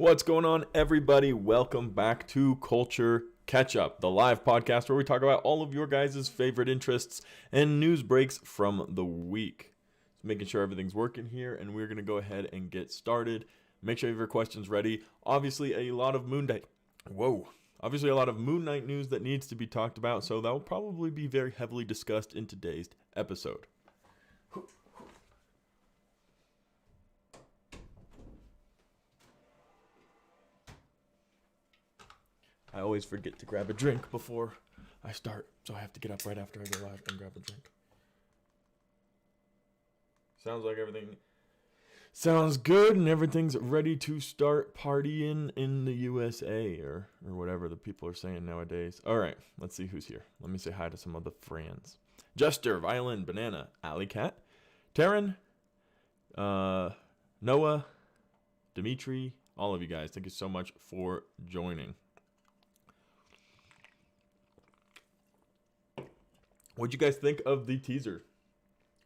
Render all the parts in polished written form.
What's going on, everybody? Welcome back to Culture Catchup, the live podcast where we talk about all of your guys' favorite interests and news breaks from the week. So making sure everything's working here, and we're going to go ahead and get started. Make sure you have your questions ready. Obviously, a lot of Moon Knight news that needs to be talked about, so that will probably be very heavily discussed in today's episode. I always forget to grab a drink before I start, so I have to get up right after I go live and grab a drink. Sounds like everything sounds good and everything's ready to start partying in the USA or whatever the people are saying nowadays. All right, let's see who's here. Let me say hi to some of the friends. Jester, Violin, Banana, Alley Cat, Taryn, Noah, Dimitri, all of you guys. Thank you so much for joining. What'd you guys think of the teaser?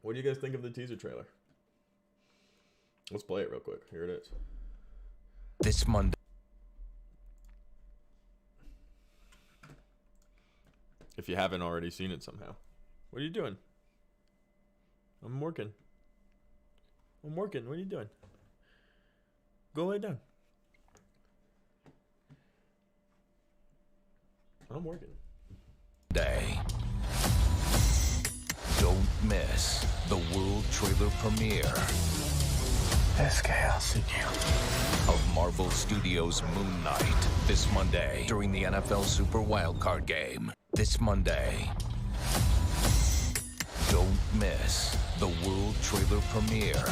What do you guys think of the teaser trailer? Let's play it real quick. Here it is. This Monday. If you haven't already seen it somehow. What are you doing? I'm working. What are you doing? Go lay down. I'm working. Day. Don't miss the world trailer premiere. There's chaos in you. Of Marvel Studios' Moon Knight this Monday during the NFL Super Wildcard Game. This Monday. Don't miss the world trailer premiere.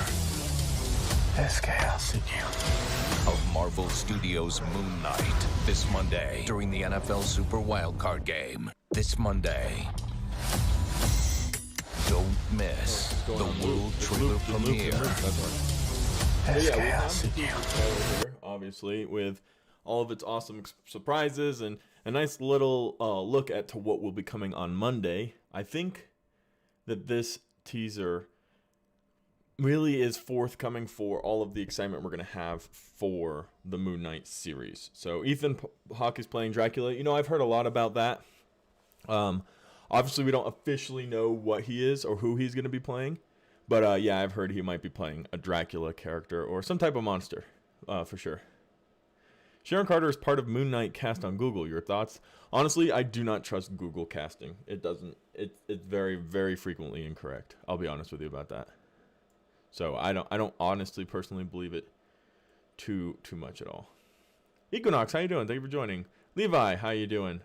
There's chaos in you. Of Marvel Studios' Moon Knight this Monday during the NFL Super Wildcard Game. This Monday. Don't miss the world trailer premiere. We have the teaser trailer here, obviously, with all of its awesome surprises and a nice little look at to what will be coming on Monday. I think that this teaser really is forthcoming for all of the excitement we're going to have for the Moon Knight series. So Ethan Hawke is playing Dracula. You know, I've heard a lot about that. Obviously, we don't officially know what he is or who he's going to be playing. But yeah, I've heard he might be playing a Dracula character or some type of monster, for sure. Sharon Carter is part of Moon Knight cast on Google. Your thoughts? Honestly, I do not trust Google casting. It's very, very frequently incorrect. I'll be honest with you about that. So I don't honestly, personally believe it too much at all. Equinox, how you doing? Thank you for joining. Levi, how you doing?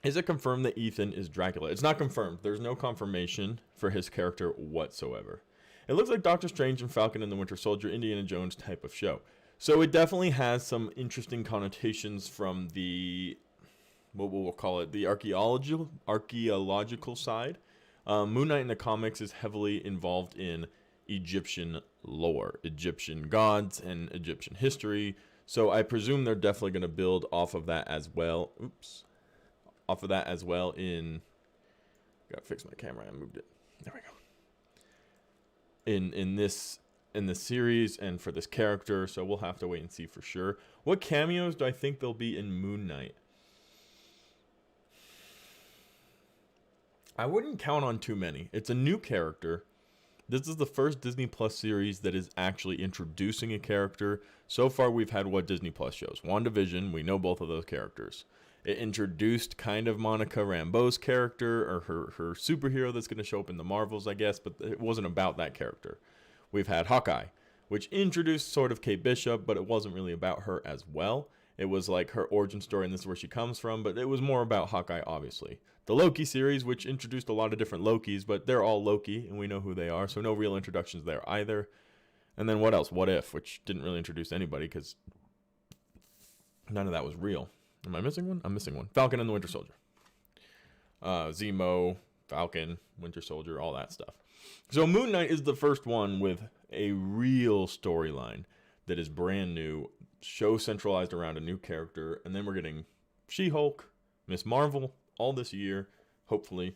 Is it confirmed that Ethan is Dracula? It's not confirmed. There's no confirmation for his character whatsoever. It looks like Doctor Strange and Falcon and the Winter Soldier, Indiana Jones type of show. So it definitely has some interesting connotations from the, what we'll call it, the archaeological side. Moon Knight in the comics is heavily involved in Egyptian lore, Egyptian gods, and Egyptian history. So I presume they're definitely going to build off of that as well. Gotta fix my camera. I moved it. There we go. In this series and for this character, so we'll have to wait and see for sure. What cameos do I think there'll be in Moon Knight? I wouldn't count on too many. It's a new character. This is the first Disney Plus series that is actually introducing a character. So far, we've had what Disney Plus shows? WandaVision. We know both of those characters. It introduced kind of Monica Rambeau's character, or her superhero that's going to show up in the Marvels, I guess, but it wasn't about that character. We've had Hawkeye, which introduced sort of Kate Bishop, but it wasn't really about her as well. It was like her origin story, and this is where she comes from, but it was more about Hawkeye, obviously. The Loki series, which introduced a lot of different Lokis, but they're all Loki, and we know who they are, so no real introductions there either. And then what else? What If, which didn't really introduce anybody, because none of that was real. Am I missing one? I'm missing one. Falcon and the Winter Soldier. Zemo, Falcon, Winter Soldier, all that stuff. So Moon Knight is the first one with a real storyline that is brand new, show centralized around a new character, and then we're getting She-Hulk, Miss Marvel, all this year, hopefully,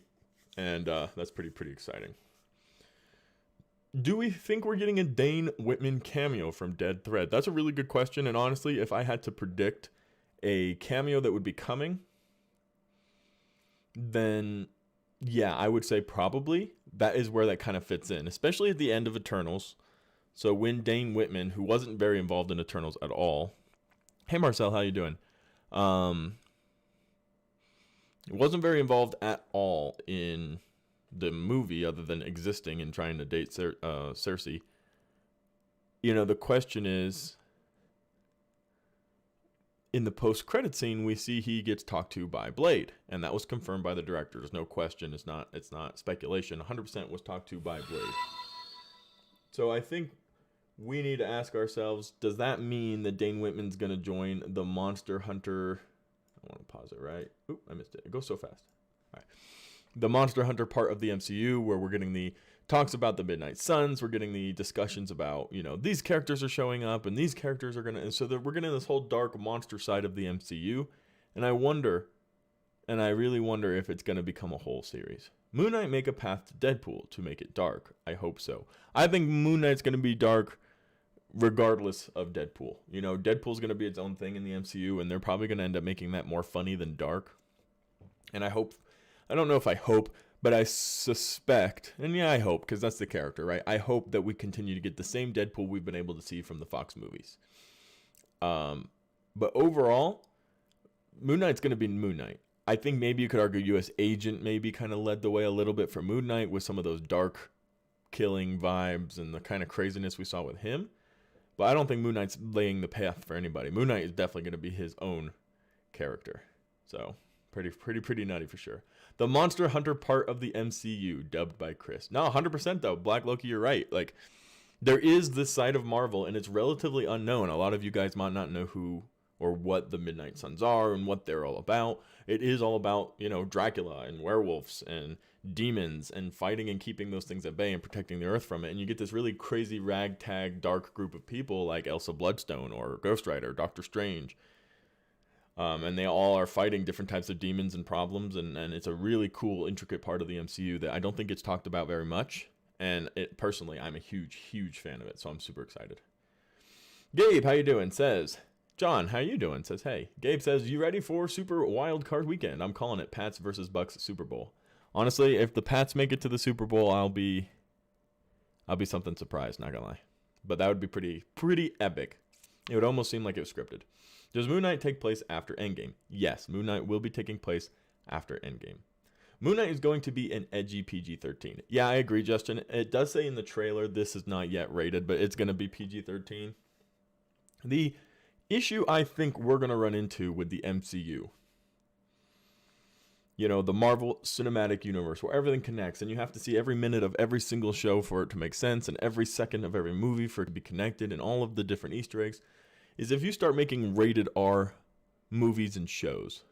and that's pretty exciting. Do we think we're getting a Dane Whitman cameo from Dead Thread? That's a really good question, and honestly, if I had to predict a cameo that would be coming, then yeah, I would say probably. That is where that kind of fits in, especially at the end of Eternals. So when Dane Whitman, who wasn't very involved in Eternals at all, hey Marcel, how you doing? Wasn't very involved at all in the movie other than existing and trying to date Cersei. You know, the question is, in the post-credit scene, we see he gets talked to by Blade, and that was confirmed by the director. There's no question. It's not speculation. 100% was talked to by Blade. So I think we need to ask ourselves, does that mean that Dane Whitman's going to join the Monster Hunter? I want to pause it, right? Oop, I missed it. It goes so fast. All right. The Monster Hunter part of the MCU, where we're getting the talks about the Midnight Suns, we're getting the discussions about, you know, these characters are showing up and these characters are going to, and so we're getting this whole dark monster side of the MCU. And I wonder, and I really wonder if it's going to become a whole series. Moon Knight make a path to Deadpool to make it dark. I hope so. I think Moon Knight's going to be dark regardless of Deadpool. You know, Deadpool's going to be its own thing in the MCU, and they're probably going to end up making that more funny than dark. And I don't know if I hope, but I suspect, and yeah, I hope, because that's the character, right? I hope that we continue to get the same Deadpool we've been able to see from the Fox movies. But overall, Moon Knight's going to be Moon Knight. I think maybe you could argue U.S. Agent maybe kind of led the way a little bit for Moon Knight with some of those dark killing vibes and the kind of craziness we saw with him. But I don't think Moon Knight's laying the path for anybody. Moon Knight is definitely going to be his own character. So pretty nutty for sure. The Monster Hunter part of the MCU, dubbed by Chris. No, 100% though. Black Loki, you're right. Like, there is this side of Marvel, and it's relatively unknown. A lot of you guys might not know who or what the Midnight Suns are and what they're all about. It is all about, you know, Dracula and werewolves and demons and fighting and keeping those things at bay and protecting the earth from it. And you get this really crazy ragtag dark group of people like Elsa Bloodstone or Ghost Rider, Doctor Strange. And they all are fighting different types of demons and problems, and it's a really cool, intricate part of the MCU that I don't think gets talked about very much. And personally, I'm a huge fan of it, so I'm super excited. Gabe, how you doing? Says, John, how you doing? Says, hey. Gabe says, you ready for Super Wild Card Weekend? I'm calling it Pats versus Bucks Super Bowl. Honestly, if the Pats make it to the Super Bowl, I'll be something surprised, not gonna lie. But that would be pretty epic. It would almost seem like it was scripted. Does Moon Knight take place after Endgame? Yes, Moon Knight will be taking place after Endgame. Moon Knight is going to be an edgy PG-13. Yeah, I agree, Justin. It does say in the trailer this is not yet rated, but it's going to be PG-13. The issue I think we're going to run into with the MCU, you know, the Marvel Cinematic Universe, where everything connects, and you have to see every minute of every single show for it to make sense, and every second of every movie for it to be connected, and all of the different Easter eggs, is if you start making rated R movies and shows,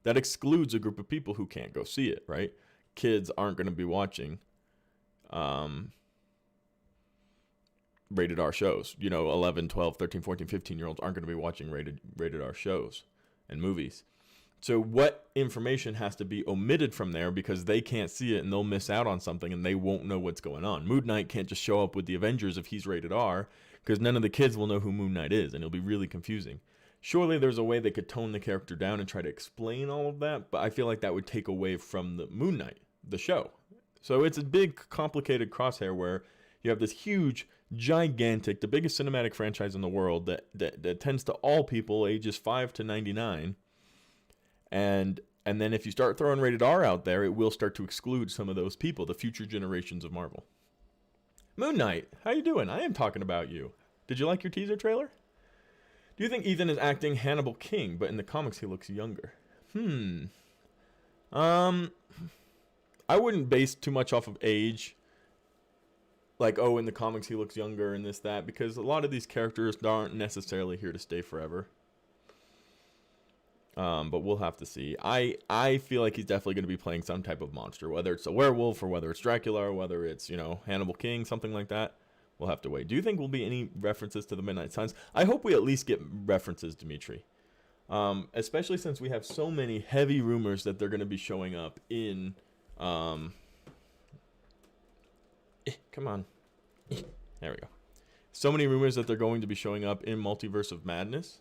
that excludes a group of people who can't go see it, right? Kids aren't going to be watching rated R shows. You know, 11, 12, 13, 14, 15-year-olds aren't going to be watching rated R shows and movies. So what information has to be omitted from there because they can't see it and they'll miss out on something and they won't know what's going on. Moon Knight can't just show up with the Avengers if he's rated R because none of the kids will know who Moon Knight is and it'll be really confusing. Surely there's a way they could tone the character down and try to explain all of that, but I feel like that would take away from the Moon Knight, the show. So it's a big, complicated crosshair where you have this huge, gigantic, the biggest cinematic franchise in the world that tends to all people ages 5 to 99. And then if you start throwing rated R out there, it will start to exclude some of those people, the future generations of Marvel. Moon Knight, how you doing? I am talking about you. Did you like your teaser trailer? Do you think Ethan is acting Hannibal King, but in the comics he looks younger? I wouldn't base too much off of age. Like, oh, in the comics he looks younger and this, that, because a lot of these characters aren't necessarily here to stay forever. But we'll have to see. I feel like he's definitely going to be playing some type of monster, whether it's a werewolf or whether it's Dracula or whether it's, you know, Hannibal King, something like that. We'll have to wait. Do you think will be any references to the Midnight Suns? I hope we at least get references, Dimitri. Especially since we have so many heavy rumors that they're going to be showing up in... come on. There we go. So many rumors that they're going to be showing up in Multiverse of Madness.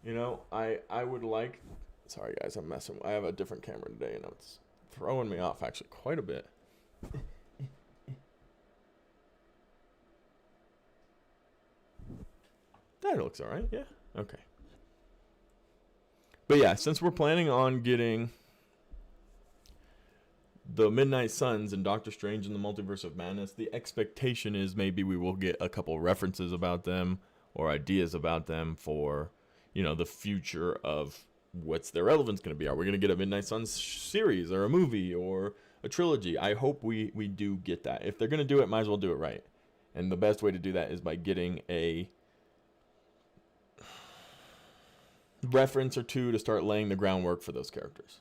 You know, I would like... Sorry, guys, I'm messing. I have a different camera today, and it's throwing me off, actually, quite a bit. That looks all right, yeah. Okay. But yeah, since we're planning on getting the Midnight Suns and Doctor Strange in the Multiverse of Madness, the expectation is maybe we will get a couple references about them or ideas about them for, you know, the future of what's their relevance going to be. Are we going to get a Midnight Suns series or a movie or a trilogy? I hope we do get that. If they're going to do it, might as well do it right. And the best way to do that is by getting a reference or two to start laying the groundwork for those characters.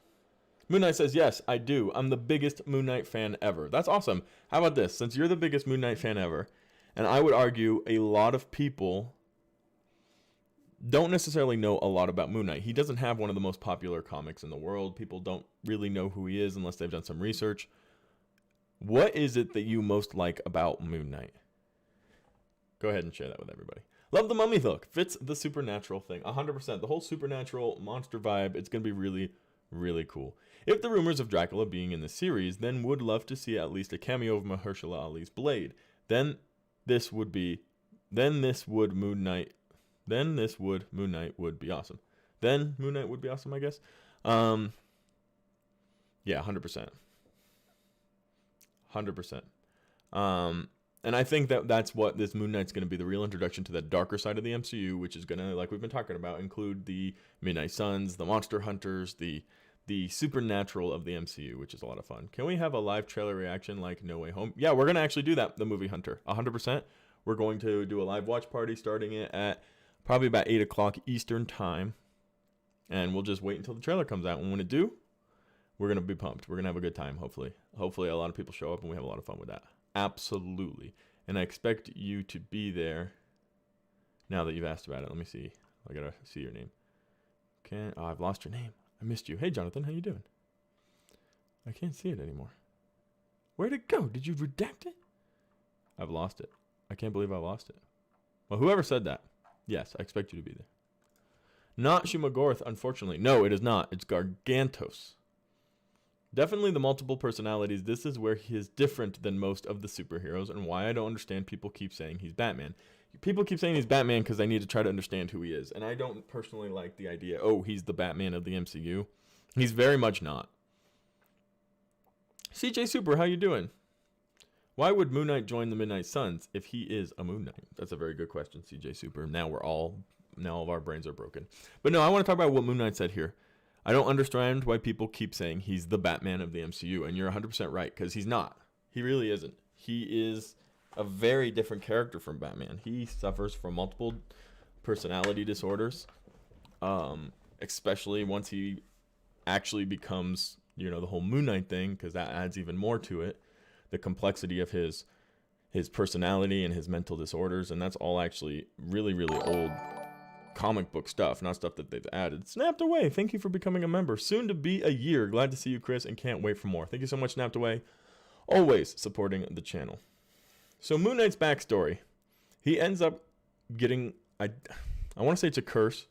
Moon Knight says, yes, I do. I'm the biggest Moon Knight fan ever. That's awesome. How about this? Since you're the biggest Moon Knight fan ever, and I would argue a lot of people don't necessarily know a lot about Moon Knight. He doesn't have one of the most popular comics in the world. People don't really know who he is unless they've done some research. What is it that you most like about Moon Knight? Go ahead and share that with everybody. Love the mummy look. Fits the supernatural thing. 100%. The whole supernatural monster vibe. It's going to be really, really cool. If the rumors of Dracula being in the series, then would love to see at least a cameo of Mahershala Ali's Blade. Then this would Moon Knight would be awesome. Then Moon Knight would be awesome, I guess. Yeah, 100%. 100%. And I think that's what this Moon Knight's going to be, the real introduction to that darker side of the MCU, which is going to, like we've been talking about, include the Midnight Suns, the Monster Hunters, the supernatural of the MCU, which is a lot of fun. Can we have a live trailer reaction like No Way Home? Yeah, we're going to actually do that, the movie Hunter. 100%. We're going to do a live watch party starting it at probably about 8 o'clock Eastern time. And we'll just wait until the trailer comes out. And when it do, we're going to be pumped. We're going to have a good time, hopefully. Hopefully a lot of people show up and we have a lot of fun with that. Absolutely. And I expect you to be there now that you've asked about it. Let me see. I got to see your name. I've lost your name. I missed you. Hey, Jonathan, how you doing? I can't see it anymore. Where'd it go? Did you redact it? I've lost it. I can't believe I lost it. Well, whoever said that, yes, I expect you to be there. Not Shumagorth, unfortunately. No, it is not. It's Gargantos. Definitely the multiple personalities. This is where he is different than most of the superheroes and why I don't understand people keep saying he's Batman. People keep saying he's Batman because they need to try to understand who he is. And I don't personally like the idea, oh, he's the Batman of the MCU. He's very much not. CJ Super, how you doing? Why would Moon Knight join the Midnight Suns if he is a Moon Knight? That's a very good question, CJ Super. Now all of our brains are broken. But no, I want to talk about what Moon Knight said here. I don't understand why people keep saying he's the Batman of the MCU, and you're 100% right, because he's not. He really isn't. He is a very different character from Batman. He suffers from multiple personality disorders, especially once he actually becomes, you know, the whole Moon Knight thing, because that adds even more to it. The complexity of his personality and his mental disorders, and that's all actually really, really old comic book stuff, not stuff that they've added. Snapped Away, thank you for becoming a member. Soon to be a year. Glad to see you, Chris, and can't wait for more. Thank you so much, Snapped Away. Always supporting the channel. So Moon Knight's backstory. He ends up getting, I want to say it's a curse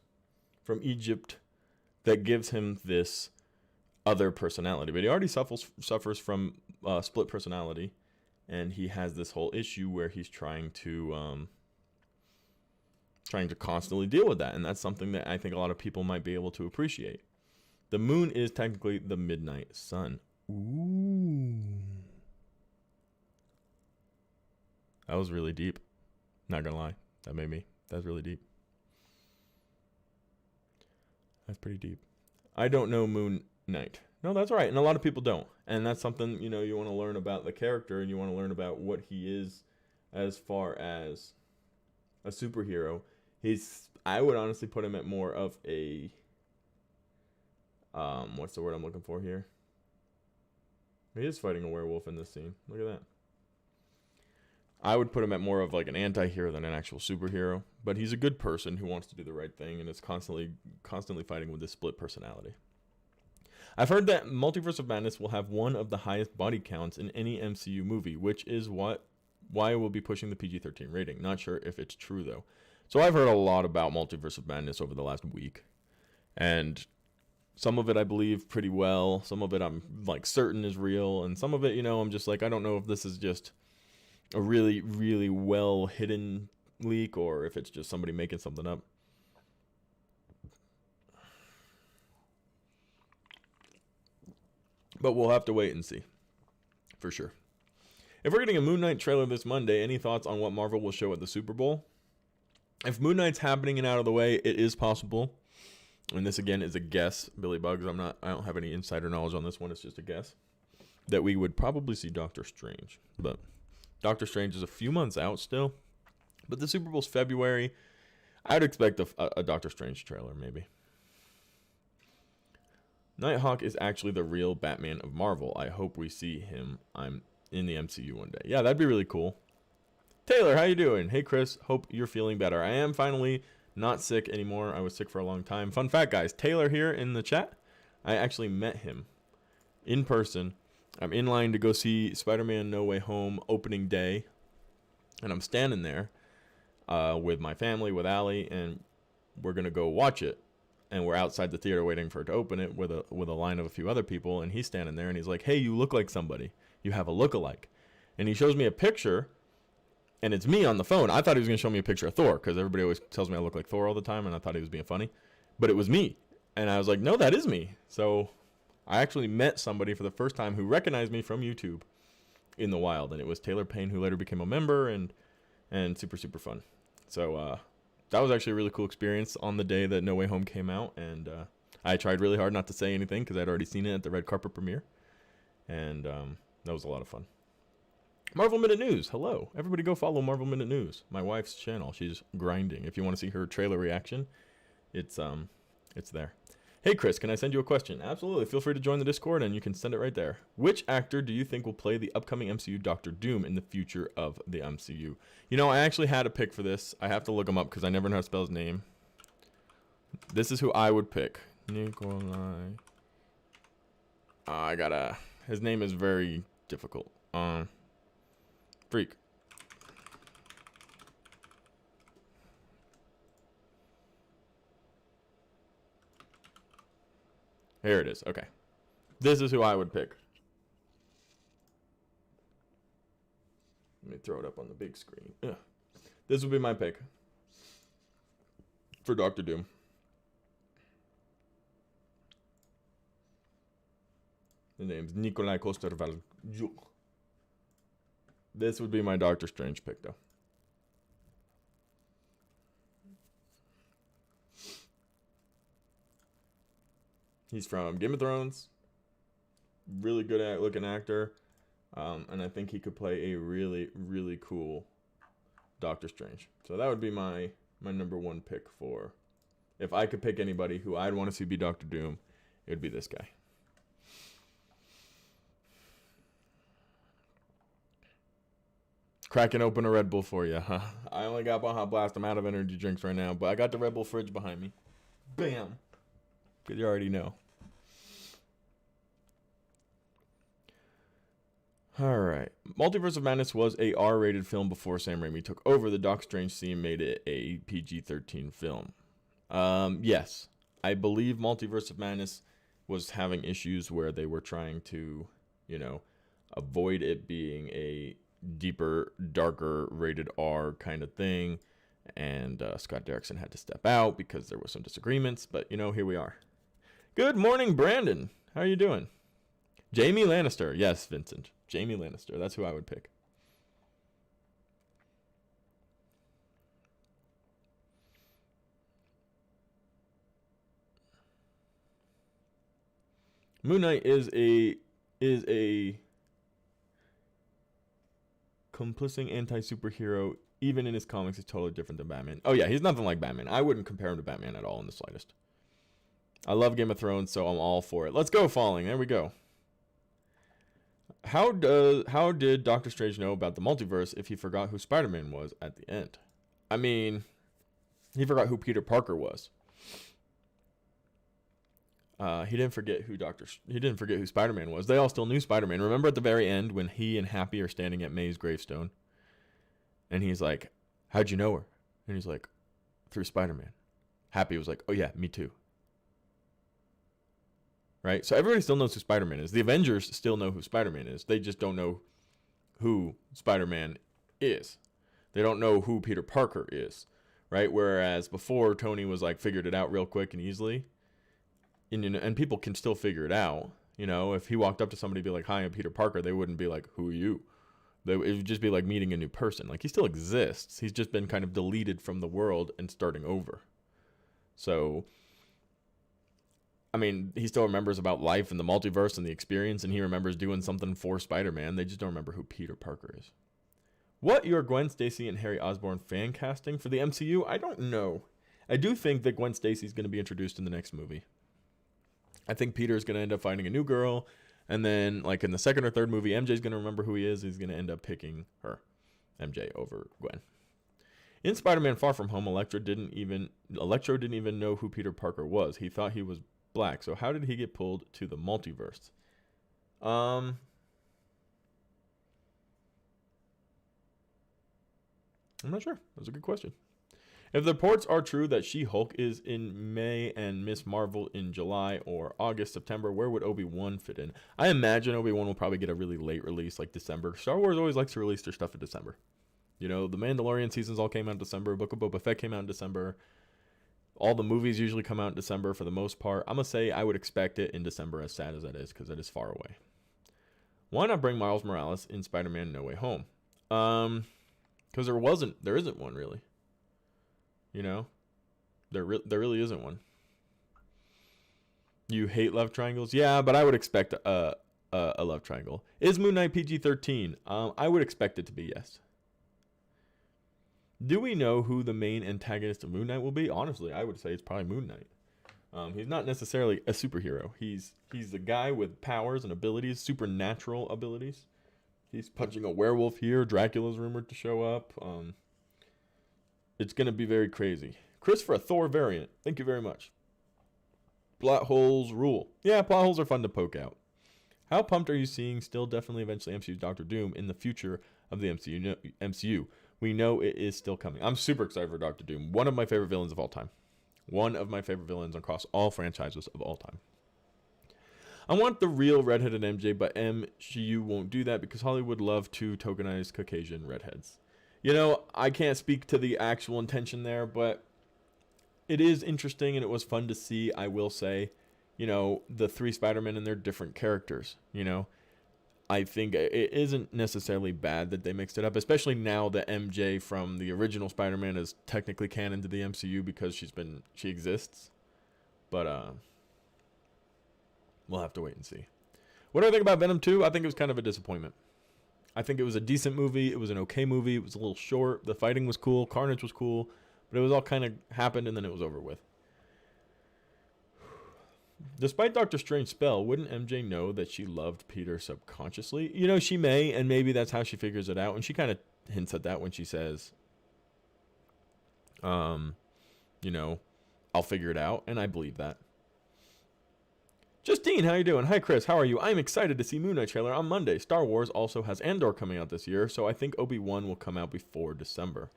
from Egypt that gives him this other personality. But he already suffers from split personality, and he has this whole issue where he's trying to constantly deal with that, and that's something that I think a lot of people might be able to appreciate. The moon is technically the midnight sun. Ooh. That was really deep. Not gonna lie. That's really deep. That's pretty deep. I don't know Moon Knight. No, that's right. And a lot of people don't. And that's something, you know, you want to learn about the character, and you want to learn about what he is as far as a superhero. I would honestly put him at more of a, what's the word I'm looking for here? He is fighting a werewolf in this scene. Look at that. I would put him at more of like an anti-hero than an actual superhero, but he's a good person who wants to do the right thing and is constantly fighting with this split personality. I've heard that Multiverse of Madness will have one of the highest body counts in any MCU movie, which is what why it will be pushing the PG-13 rating. Not sure if it's true, though. So I've heard a lot about Multiverse of Madness over the last week. And some of it I believe pretty well. Some of it I'm like certain is real. And some of it, I'm just like, I don't know if this is just a really, really well hidden leak or if it's just somebody making something up. But we'll have to wait and see. For sure. If we're getting a Moon Knight trailer this Monday, any thoughts on what Marvel will show at the Super Bowl? If Moon Knight's happening and out of the way, it is possible. And this again is a guess, Billy Bugs. I don't have any insider knowledge on this one. It's just a guess. That we would probably see Doctor Strange. But Doctor Strange is a few months out still. But the Super Bowl's February. I'd expect a Doctor Strange trailer, maybe. Nighthawk is actually the real Batman of Marvel. I hope we see him in the MCU one day. Yeah, that'd be really cool. Taylor, how you doing? Hey, Chris. Hope you're feeling better. I am finally not sick anymore. I was sick for a long time. Fun fact, guys. Taylor here in the chat. I actually met him in person. I'm in line to go see Spider-Man No Way Home opening day. And I'm standing there with my family, with Allie, and we're going to go watch it. And we're outside the theater waiting for it to open it with a line of a few other people. And he's standing there and he's like, hey, you look like somebody. You have a look-alike. And he shows me a picture. And it's me on the phone. I thought he was going to show me a picture of Thor because everybody always tells me I look like Thor all the time, and I thought he was being funny. But it was me. And I was like, no, that is me. So I actually met somebody for the first time who recognized me from YouTube in the wild. And it was Taylor Payne, who later became a member, and super, super fun. So that was actually a really cool experience on the day that No Way Home came out. And I tried really hard not to say anything because I'd already seen it at the red carpet premiere. And that was a lot of fun. Marvel Minute News. Hello. Everybody go follow Marvel Minute News. My wife's channel. She's grinding. If you want to see her trailer reaction, it's there. Hey, Chris, can I send you a question? Absolutely. Feel free to join the Discord, and you can send it right there. Which actor do you think will play the upcoming MCU Doctor Doom in the future of the MCU? I actually had a pick for this. I have to look him up because I never know how to spell his name. This is who I would pick. Nikolai. His name is very difficult. Freak. Here it is. Okay. This is who I would pick. Let me throw it up on the big screen. Ugh. This would be my pick for Doctor Doom. The name's Nikolai Coster-Waldau. This would be my Doctor Strange pick, though. He's from Game of Thrones. Really good at looking actor. And I think he could play a really, really cool Doctor Strange. So that would be my number one pick for... If I could pick anybody who I'd want to see be Doctor Doom, it would be this guy. Cracking open a Red Bull for you, huh? I only got Baja Blast. I'm out of energy drinks right now, but I got the Red Bull fridge behind me. Bam. Because you already know. All right. Multiverse of Madness was a R-rated film before Sam Raimi took over. The Doc Strange scene made it a PG-13 film. Yes. I believe Multiverse of Madness was having issues where they were trying to, avoid it being a deeper, darker, rated R kind of thing. And Scott Derrickson had to step out because there were some disagreements. But, here we are. Good morning, Brandon. How are you doing? Jamie Lannister. Yes, Vincent. Jamie Lannister. That's who I would pick. Moon Knight is a complicit anti-superhero. Even in his comics, he's totally different than Batman. Oh yeah, he's nothing like Batman. I wouldn't compare him to Batman at all in the slightest. I love Game of Thrones, so I'm all for it. Let's go, Falling. There we go. How did Doctor Strange know about the multiverse if he forgot who Spider-Man was at the end? I mean, he forgot who Peter Parker was. He didn't forget who Spider-Man was. They all still knew Spider-Man. Remember at the very end when he and Happy are standing at May's gravestone, And he's like, how'd you know her? And he's like, through Spider-Man. Happy was like, oh yeah, me too. Right? So everybody still knows who Spider-Man is. The Avengers still know who Spider-Man is. They just don't know who Spider-Man is. They don't know who Peter Parker is. Right? Whereas before, Tony was like, figured it out real quick and easily. And people can still figure it out. You know, if he walked up to somebody and be like, hi, I'm Peter Parker, they wouldn't be like, who are you? It would just be like meeting a new person. Like, he still exists. He's just been kind of deleted from the world and starting over. So, I mean, he still remembers about life and the multiverse and the experience, and he remembers doing something for Spider-Man. They just don't remember who Peter Parker is. What your Gwen Stacy and Harry Osborn fan casting for the MCU? I don't know. I do think that Gwen Stacy is going to be introduced in the next movie. I think Peter is going to end up finding a new girl. And then, like, in the second or third movie, MJ's going to remember who he is. He's going to end up picking her, MJ, over Gwen. In Spider-Man Far From Home, Electro didn't even know who Peter Parker was. He thought he was black. So how did he get pulled to the multiverse? I'm not sure. That's a good question. If the reports are true that She-Hulk is in May and Miss Marvel in July or August, September, where would Obi-Wan fit in? I imagine Obi-Wan will probably get a really late release, like December. Star Wars always likes to release their stuff in December. You know, the Mandalorian seasons all came out in December. Book of Boba Fett came out in December. All the movies usually come out in December for the most part. I'm going to say I would expect it in December, as sad as that is, because it is far away. Why not bring Miles Morales in Spider-Man No Way Home? Because there isn't one, really. You know, there really isn't one. You hate love triangles? Yeah, but I would expect a love triangle. Is Moon Knight PG-13? I would expect it to be yes. Do we know who the main antagonist of Moon Knight will be? Honestly, I would say it's probably Moon Knight. He's not necessarily a superhero. He's a guy with powers and abilities, supernatural abilities. He's punching a werewolf here. Dracula's rumored to show up. It's going to be very crazy. Chris for a Thor variant. Thank you very much. Plot holes rule. Yeah, plot holes are fun to poke out. How pumped are you seeing still definitely eventually MCU's Doctor Doom in the future of the MCU? We know it is still coming. I'm super excited for Doctor Doom. One of my favorite villains of all time. One of my favorite villains across all franchises of all time. I want the real redheaded MJ, but MCU won't do that because Hollywood love to tokenize Caucasian redheads. You know, I can't speak to the actual intention there, but it is interesting and it was fun to see, I will say. You know, the three Spider-Men and their different characters, you know. I think it isn't necessarily bad that they mixed it up, especially now that MJ from the original Spider-Man is technically canon to the MCU because she exists. But we'll have to wait and see. What do I think about Venom 2? I think it was kind of a disappointment. I think it was a decent movie. It was an okay movie. It was a little short. The fighting was cool. Carnage was cool. But it was all kind of happened and then it was over with. Despite Doctor Strange's spell, wouldn't MJ know that she loved Peter subconsciously? You know, she may, and maybe that's how she figures it out. And she kind of hints at that when she says, you know, I'll figure it out. And I believe that. Justine, how you doing? Hi, Chris. How are you? I'm excited to see Moon Knight trailer on Monday. Star Wars also has Andor coming out this year, so I think Obi-Wan will come out before December.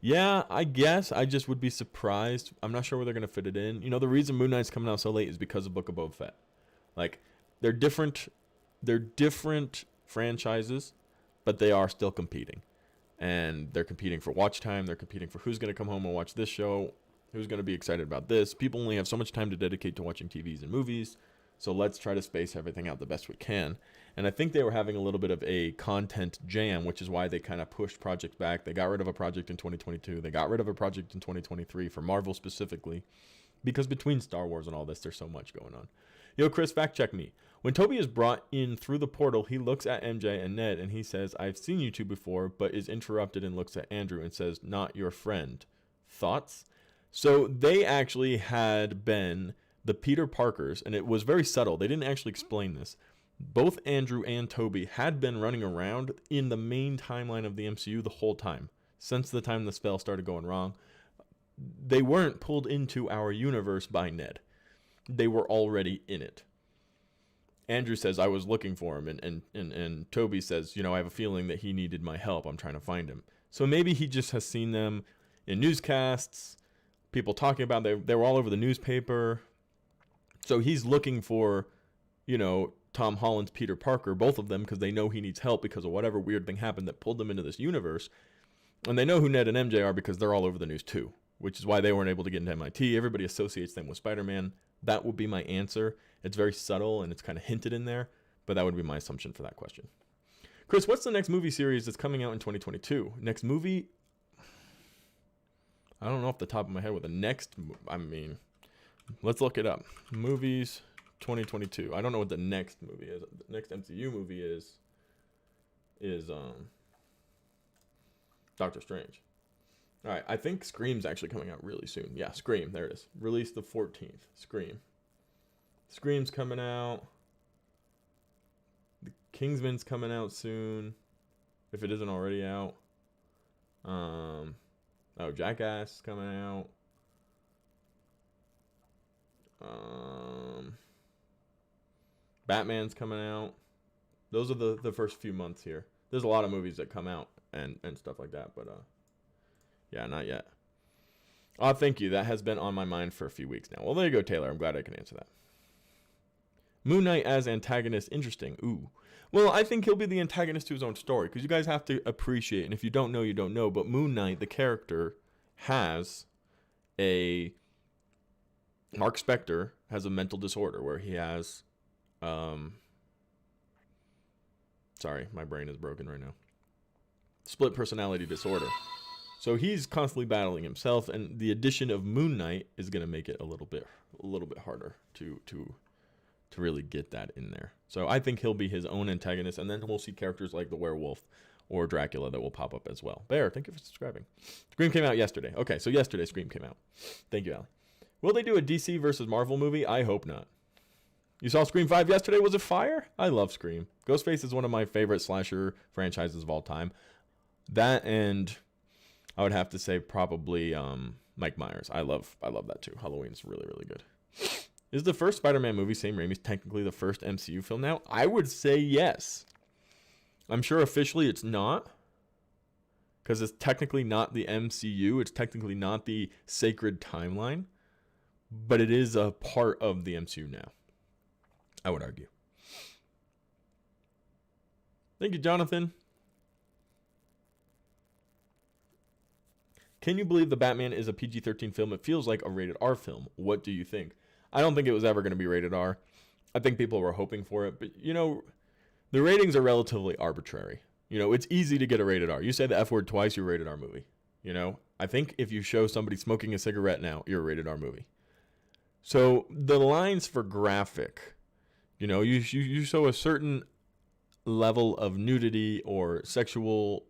Yeah, I guess. I just would be surprised. I'm not sure where they're going to fit it in. You know, the reason Moon Knight's coming out so late is because of Book of Boba Fett. Like, they're different franchises, but they are still competing. And they're competing for watch time. They're competing for who's going to come home and watch this show, who's going to be excited about this. People only have so much time to dedicate to watching TVs and movies. So let's try to space everything out the best we can. And I think they were having a little bit of a content jam, which is why they kind of pushed projects back. They got rid of a project in 2022. They got rid of a project in 2023 for Marvel specifically. Because between Star Wars and all this, there's so much going on. Yo, Chris, fact check me. When Toby is brought in through the portal, he looks at MJ and Ned and he says, I've seen you two before, but is interrupted and looks at Andrew and says, not your friend. Thoughts? So they actually had been the Peter Parkers, and it was very subtle. They didn't actually explain this. Both Andrew and Toby had been running around in the main timeline of the MCU the whole time, since the time the spell started going wrong. They weren't pulled into our universe by Ned. They were already in it. Andrew says, I was looking for him, and Toby says, you know, I have a feeling that he needed my help. I'm trying to find him. So maybe he just has seen them in newscasts, people talking about them. They were all over the newspaper. So he's looking for, Tom Holland's Peter Parker, both of them, because they know he needs help because of whatever weird thing happened that pulled them into this universe. And they know who Ned and MJ are because they're all over the news too, which is why they weren't able to get into MIT. Everybody associates them with Spider-Man. That would be my answer. It's very subtle and it's kind of hinted in there, but that would be my assumption for that question. Chris, what's the next movie series that's coming out in 2022? Next movie? I don't know off the top of my head what the next, let's look it up. Movies 2022. I don't know what the next movie is. The next MCU movie is Doctor Strange. All right, I think Scream's actually coming out really soon. Yeah, Scream, there it is. Released the 14th. Scream's coming out. The Kingsman's coming out soon, if it isn't already out. Jackass is coming out. Batman's coming out. Those are the first few months here. There's a lot of movies that come out and stuff like that, but yeah, not yet. Oh, thank you. That has been on my mind for a few weeks now. Well, there you go, Taylor. I'm glad I can answer that. Moon Knight as antagonist, interesting. Ooh. Well, I think he'll be the antagonist to his own story, because you guys have to appreciate, and if you don't know, you don't know, but Moon Knight, the character, has a... Mark Spector has a mental disorder where he has... Sorry, my brain is broken right now. Split personality disorder. So he's constantly battling himself, and the addition of Moon Knight is going to make it a little bit harder to really get that in there. So I think he'll be his own antagonist, and then we'll see characters like the werewolf or Dracula that will pop up as well. Bear, thank you for subscribing. Scream came out yesterday. Okay, so yesterday Scream came out. Thank you, Allie. Will they do a DC versus Marvel movie? I hope not. You saw Scream 5 yesterday. Was it fire? I love Scream. Ghostface is one of my favorite slasher franchises of all time. That, and I would have to say probably Mike Myers. I love that too. Halloween's really, really good. Is the first Spider-Man movie, Sam Raimi's, technically the first MCU film now? I would say yes. I'm sure officially it's not, because it's technically not the MCU. It's technically not the sacred timeline, but it is a part of the MCU now, I would argue. Thank you, Jonathan. Can you believe The Batman is a PG-13 film? It feels like a rated R film. What do you think? I don't think it was ever going to be rated R. I think people were hoping for it, but the ratings are relatively arbitrary. It's easy to get a rated R. You say the F word twice, you're a rated R movie. I think if you show somebody smoking a cigarette now, you're a rated R movie. So the lines for graphic, you show a certain level of nudity or sexual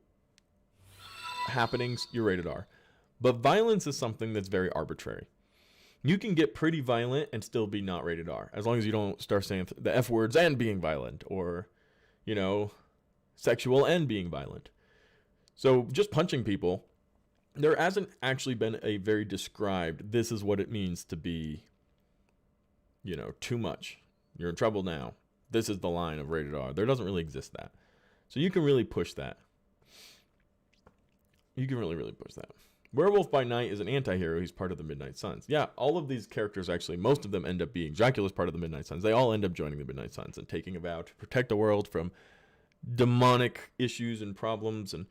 happenings, you're rated R. But violence is something that's very arbitrary. You can get pretty violent and still be not rated R, as long as you don't start saying the F words and being violent, or, sexual and being violent. So just punching people, there hasn't actually been a very described, this is what it means to be, too much. You're in trouble now. This is the line of rated R. There doesn't really exist that. So you can really push that. You can really, really push that. Werewolf by Night is an anti-hero. He's part of the Midnight Suns. Yeah, all of these characters, actually, most of them end up being... Dracula's part of the Midnight Suns. They all end up joining the Midnight Suns and taking a vow to protect the world from demonic issues and problems. And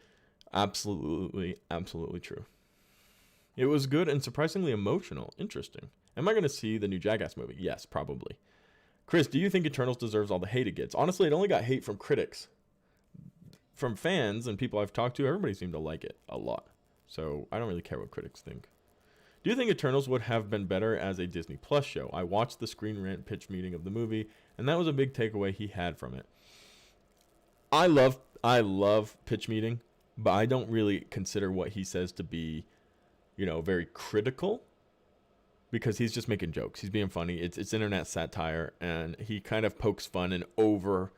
absolutely, absolutely true. It was good and surprisingly emotional. Interesting. Am I going to see the new Jackass movie? Yes, probably. Chris, do you think Eternals deserves all the hate it gets? Honestly, it only got hate from critics. From fans and people I've talked to, everybody seemed to like it a lot. So I don't really care what critics think. Do you think Eternals would have been better as a Disney Plus show? I watched the Screen Rant pitch meeting of the movie, and that was a big takeaway he had from it. I love pitch meeting, but I don't really consider what he says to be, very critical, because he's just making jokes. He's being funny. It's internet satire, and he kind of pokes fun and over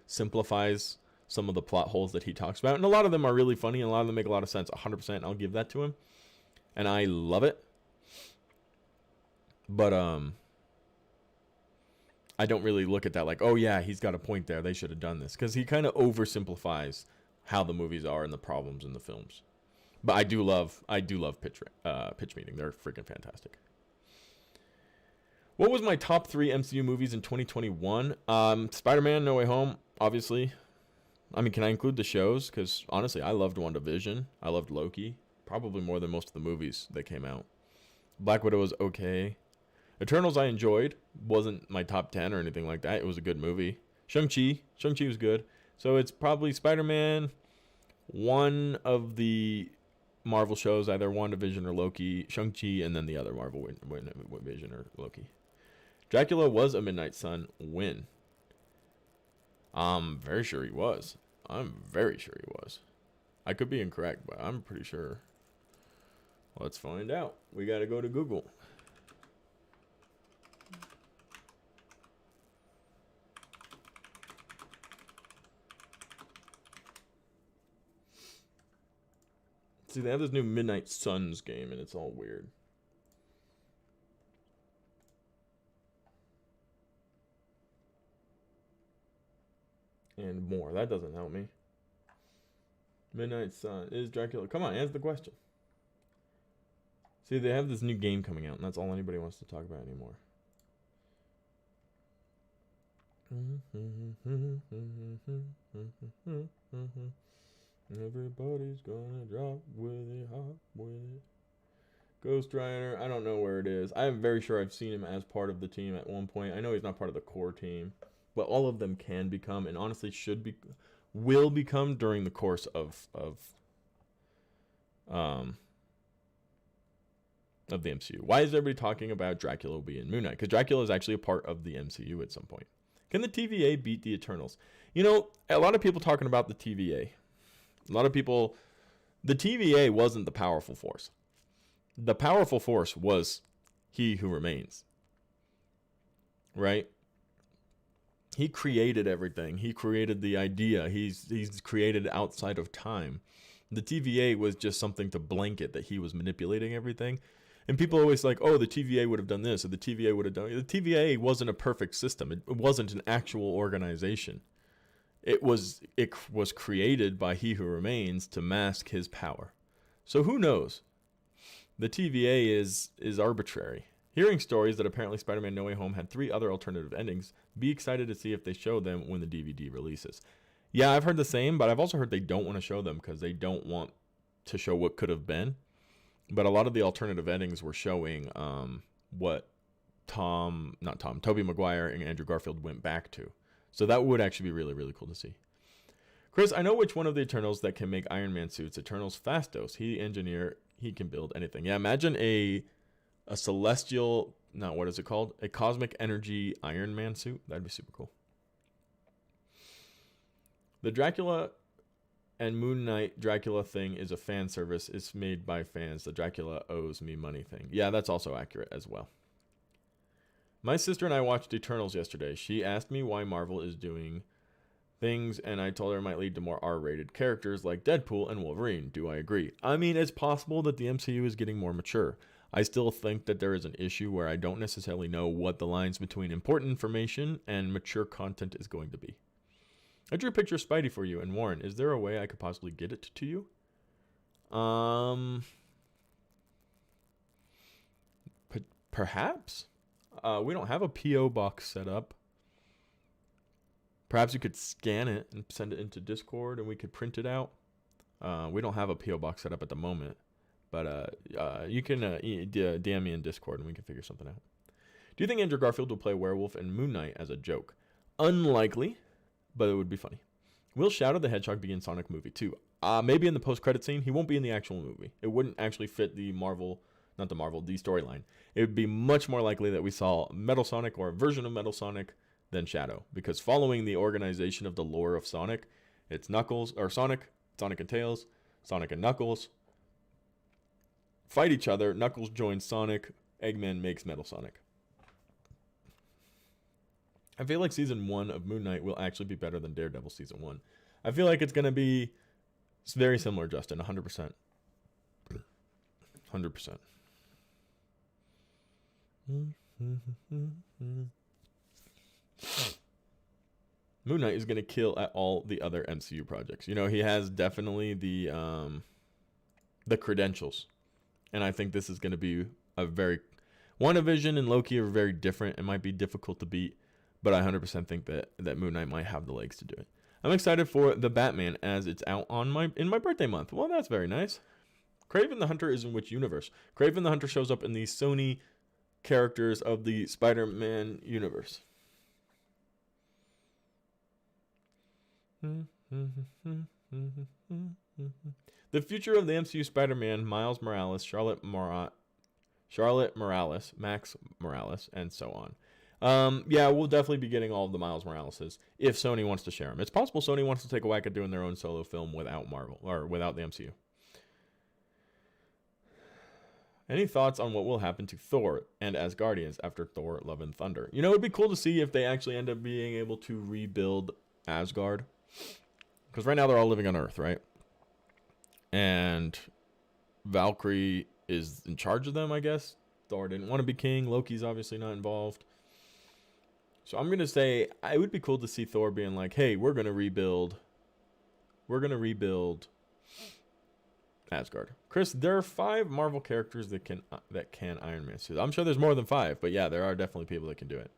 simplifies some of the plot holes that he talks about. And a lot of them are really funny, and a lot of them make a lot of sense. 100%, I'll give that to him. And I love it. But I don't really look at that like, oh yeah, he's got a point there. They should have done this. Because he kind of oversimplifies how the movies are and the problems in the films. But I do love Pitch Meeting. They're freaking fantastic. What was my top 3 MCU movies in 2021? Spider-Man: No Way Home, obviously. I mean, can I include the shows? Because honestly, I loved WandaVision. I loved Loki, probably more than most of the movies that came out. Black Widow was okay. Eternals I enjoyed. Wasn't my top 10 or anything like that. It was a good movie. Shang-Chi was good. So it's probably Spider-Man, one of the Marvel shows, either WandaVision or Loki, Shang-Chi, and then the other Marvel Vision or Loki. Dracula was a Midnight Sun win. I'm very sure he was. I could be incorrect, but I'm pretty sure. Let's find out. We got to go to Google. See, they have this new Midnight Suns game, and it's all weird. And more. That doesn't help me. Midnight Sun. Is Dracula... Come on, answer the question. See, they have this new game coming out, and that's all anybody wants to talk about anymore. Everybody's gonna drop with it, hop with it. Ghost Rider, I don't know where it is. I'm very sure I've seen him as part of the team at one point. I know he's not part of the core team, but all of them can become, and honestly will become during the course of the MCU. Why is everybody talking about Dracula being Moon Knight? Because Dracula is actually a part of the MCU at some point. Can the TVA beat the Eternals? You know, a lot of people talking about the TVA. A lot of people, the TVA wasn't the powerful force. The powerful force was He Who Remains. Right? He created everything. He created the idea. He's created outside of time. The TVA was just something to blanket that he was manipulating everything. And people always like, oh, the TVA would have done this, or the TVA would have done... The TVA wasn't a perfect system. It wasn't an actual organization. It was created by He Who Remains to mask his power. So who knows? The TVA is arbitrary. Hearing stories that apparently Spider-Man No Way Home had 3 other alternative endings, be excited to see if they show them when the DVD releases. Yeah, I've heard the same, but I've also heard they don't want to show them because they don't want to show what could have been. But a lot of the alternative endings were showing what Tobey Maguire and Andrew Garfield went back to. So that would actually be really, really cool to see. Chris, I know which one of the Eternals that can make Iron Man suits. Eternals Phastos. He engineer. He can build anything. Yeah, imagine a celestial, what is it called? A cosmic energy Iron Man suit. That'd be super cool. The Dracula and Moon Knight Dracula thing is a fan service. It's made by fans. The Dracula owes me money thing. Yeah, that's also accurate as well. My sister and I watched Eternals yesterday. She asked me why Marvel is doing things, and I told her it might lead to more R-rated characters like Deadpool and Wolverine. Do I agree? I mean, it's possible that the MCU is getting more mature. I still think that there is an issue where I don't necessarily know what the lines between important information and mature content is going to be. I drew a picture of Spidey for you, and Warren, is there a way I could possibly get it to you? Perhaps? We don't have a P.O. box set up. Perhaps you could scan it and send it into Discord and we could print it out. We don't have a P.O. box set up at the moment. But you can DM me in Discord and we can figure something out. Do you think Andrew Garfield will play werewolf and Moon Knight as a joke? Unlikely, but it would be funny. Will Shadow the Hedgehog be in Sonic movie 2? Maybe in the post-credit scene. He won't be in the actual movie. It wouldn't actually fit the storyline. It would be much more likely that we saw Metal Sonic or a version of Metal Sonic than Shadow. Because following the organization of the lore of Sonic, it's Sonic and Tails, Sonic and Knuckles fight each other. Knuckles joins Sonic. Eggman makes Metal Sonic. I feel like season 1 of Moon Knight will actually be better than Daredevil season 1. I feel like it's going to be very similar, Justin, 100%. 100%. Moon Knight is going to kill at all the other MCU projects. You know, he has definitely the credentials. And I think this is going to be a very... WandaVision and Loki are very different. It might be difficult to beat, but I 100% think that Moon Knight might have the legs to do it. I'm excited for The Batman as it's out in my birthday month. Well, that's very nice. Kraven the Hunter is in which universe? Kraven the Hunter shows up in the Sony characters of the Spider-Man universe. The future of the MCU Spider-Man, Miles Morales, Charlotte Morales, Max Morales, and so on. Yeah, we'll definitely be getting all of the Miles Moraleses if Sony wants to share them. It's possible Sony wants to take a whack at doing their own solo film without Marvel or without the MCU. Any thoughts on what will happen to Thor and Asgardians after Thor Love and Thunder? You know, it'd be cool to see if they actually end up being able to rebuild Asgard. Because right now they're all living on Earth, right? And Valkyrie is in charge of them, I guess. Thor didn't want to be king. Loki's obviously not involved. So I'm going to say it would be cool to see Thor being like, hey, we're going to rebuild Asgard. Chris, there are 5 Marvel characters that can Iron Man suit. I'm sure there's more than 5, but yeah, there are definitely people that can do it.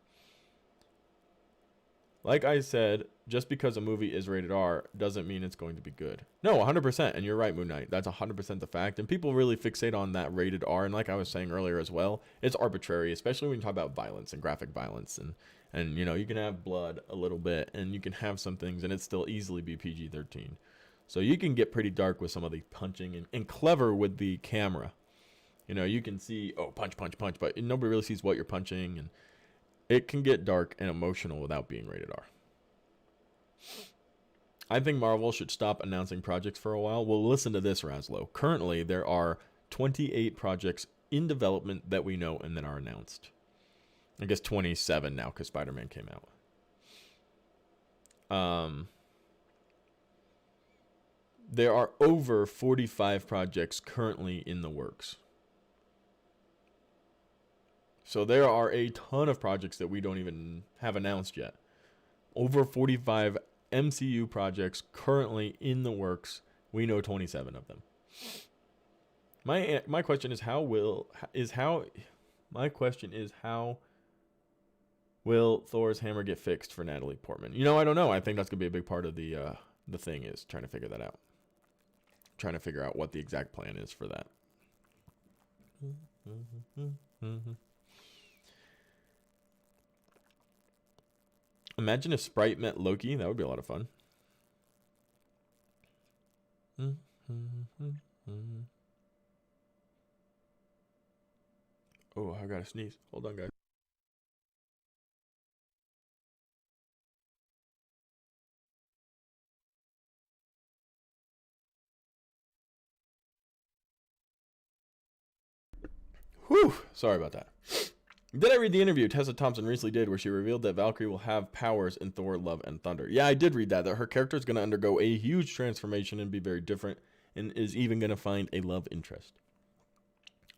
Like I said, just because a movie is rated R doesn't mean it's going to be good. No, 100%, and you're right, Moon Knight. That's 100% the fact, and people really fixate on that rated R, and like I was saying earlier as well, it's arbitrary, especially when you talk about violence and graphic violence, and you know, you can have blood a little bit, and you can have some things, and it still easily be PG-13. So you can get pretty dark with some of the punching and clever with the camera. You know, you can see, oh, punch, punch, punch, but nobody really sees what you're punching, and it can get dark and emotional without being rated R. I think Marvel should stop announcing projects for a while. Well, listen to this, Razlo. Currently, there are 28 projects in development that we know and that are announced. I guess 27 now because Spider-Man came out. There are over 45 projects currently in the works. So there are a ton of projects that we don't even have announced yet. Over 45 MCU projects currently in the works. We know 27 of them. My question is how will Thor's hammer get fixed for Natalie Portman? You know, I don't know. I think that's gonna be a big part of the thing is trying to figure that out. Trying to figure out what the exact plan is for that. Imagine if Sprite met Loki. That would be a lot of fun. Oh, I gotta sneeze. Hold on, guys. Whew. Sorry about that. Did I read the interview Tessa Thompson recently did where she revealed that Valkyrie will have powers in Thor Love and Thunder? Yeah, I did read that her character is going to undergo a huge transformation and be very different and is even going to find a love interest.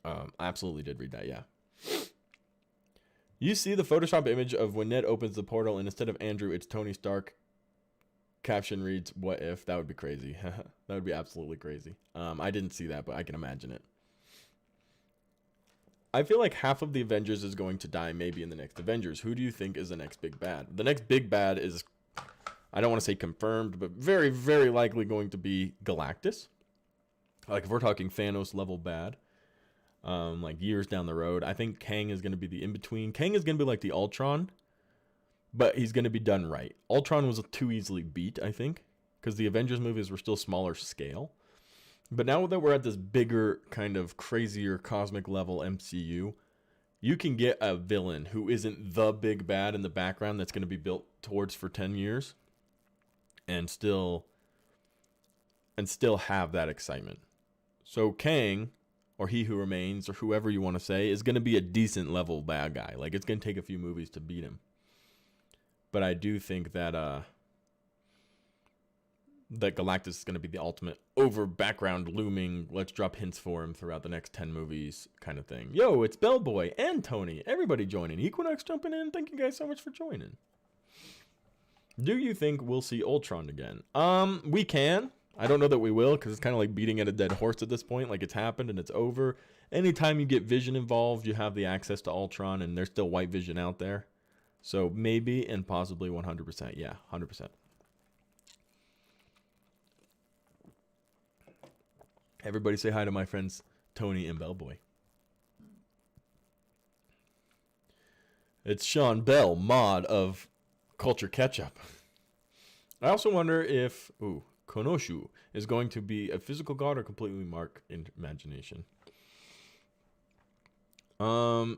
I absolutely did read that, yeah. You see the Photoshop image of when Ned opens the portal and instead of Andrew, it's Tony Stark. Caption reads, what if? That would be crazy. That would be absolutely crazy. I didn't see that, but I can imagine it. I feel like half of the Avengers is going to die maybe in the next Avengers. Who do you think is the next big bad? The next big bad is, I don't want to say confirmed, but very, very likely going to be Galactus. Like if we're talking Thanos level bad, like years down the road, I think Kang is going to be the in-between. Kang is going to be like the Ultron, but he's going to be done right. Ultron was too easily beat, I think, because the Avengers movies were still smaller scale. But now that we're at this bigger, kind of crazier cosmic level MCU, you can get a villain who isn't the big bad in the background that's going to be built towards for 10 years and still have that excitement. So Kang, or He Who Remains, or whoever you want to say, is going to be a decent level bad guy. Like, it's going to take a few movies to beat him. But I do think that that Galactus is going to be the ultimate over background looming, let's drop hints for him throughout the next 10 movies kind of thing. Yo, it's Bellboy and Tony. Everybody joining. Equinox jumping in. Thank you guys so much for joining. Do you think we'll see Ultron again? We can. I don't know that we will, because it's kind of like beating at a dead horse at this point. Like, it's happened and it's over. Anytime you get Vision involved, you have the access to Ultron, and there's still White Vision out there. So maybe and possibly 100%. Yeah, 100%. Everybody say hi to my friends Tony and Bellboy. It's Sean Bell, mod of Culture Catchup. I also wonder if Konoshu is going to be a physical god or completely mark in imagination. I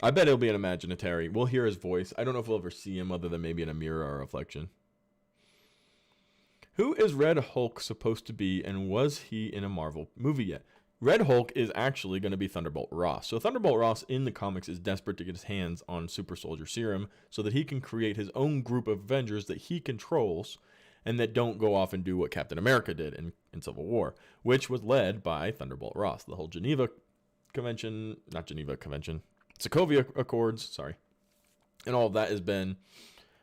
bet it'll be an imaginary. We'll hear his voice. I don't know if we'll ever see him other than maybe in a mirror or a reflection. Who is Red Hulk supposed to be, and was he in a Marvel movie yet? Red Hulk is actually going to be Thunderbolt Ross. So Thunderbolt Ross in the comics is desperate to get his hands on Super Soldier Serum so that he can create his own group of Avengers that he controls and that don't go off and do what Captain America did in Civil War, which was led by Thunderbolt Ross. The whole Sokovia Accords, sorry. And all of that has been,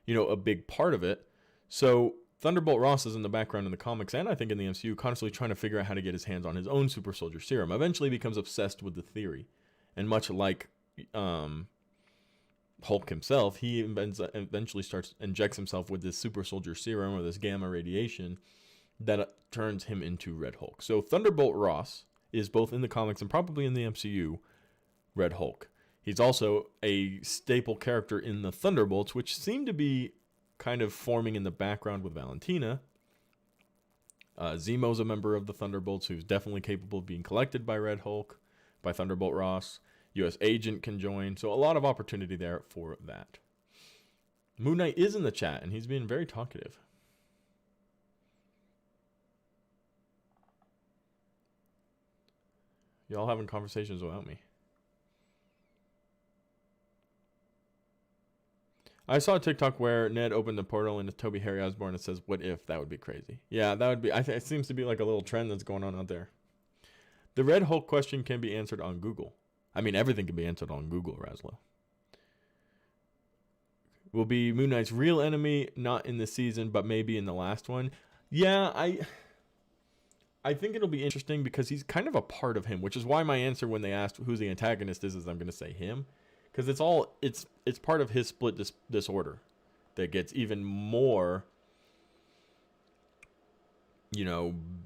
a big part of it. So Thunderbolt Ross is in the background in the comics and I think in the MCU constantly trying to figure out how to get his hands on his own Super Soldier Serum. Eventually becomes obsessed with the theory. And much like Hulk himself, he eventually injects himself with this Super Soldier Serum or this gamma radiation that turns him into Red Hulk. So Thunderbolt Ross is both in the comics and probably in the MCU Red Hulk. He's also a staple character in the Thunderbolts, which seem to be kind of forming in the background with Valentina. Zemo's a member of the Thunderbolts who's definitely capable of being collected by Red Hulk, by Thunderbolt Ross. U.S. Agent can join. So a lot of opportunity there for that. Moon Knight is in the chat, and he's being very talkative. Y'all having conversations without me. I saw a TikTok where Ned opened the portal into Toby Harry Osborn and says, "What if?" That would be crazy. Yeah, that would be. It seems to be like a little trend that's going on out there. The Red Hulk question can be answered on Google. I mean, everything can be answered on Google, Raslo. Will be Moon Knight's real enemy, not in the season, but maybe in the last one. Yeah, I think it'll be interesting because he's kind of a part of him, which is why my answer when they asked who the antagonist is I'm going to say him. Because it's part of his split disorder that gets even more,